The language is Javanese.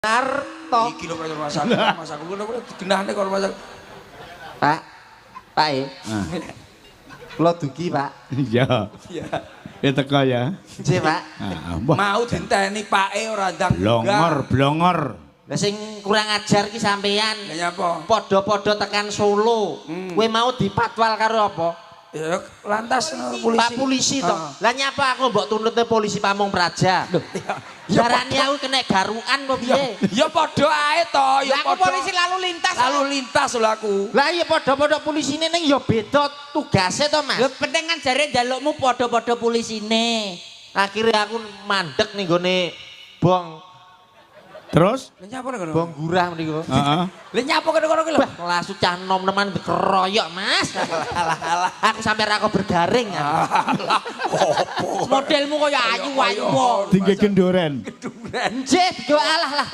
Narto. Iki lho karo masaku ngono kuwi digenahne karo masaku. Pak. Pak e. Kula dugi, Pak. Iya. Iya. Ya teko ya. Nggih, Pak. Mau dinteni pake ora ndang. Blongor. Lah sing kurang ajar ki sampean. Lah nyapa? Padha-padha tekan Solo. Kowe mau dipatwal karo apa? Ya lantas polisi. Pak polisi to. Lah nyapa aku mbok tuntutne polisi Pamung Praja? Darani aku kena garukan apa piye? Ya padha ae to, ya Aku padha. polisi lalu lintas. Lalu lintas lho aku. Lah iya padha-padha polisine ning ya beda tugase to, Mas. Lho penting kan jare njalukmu padha-padha polisine. Akhirnya aku mandek ning gone bong Terus? Lah nyapa ngono? bong gurah niku. Heeh. Lah nyapa ngono ki lho? Bah, langsung cah nom-noman dikeroyok, Mas. Alah. Aku sampai rako bergaring. Modelmu kaya ayu-ayu. Tinggi gendoren. Nggih, yo alah lah.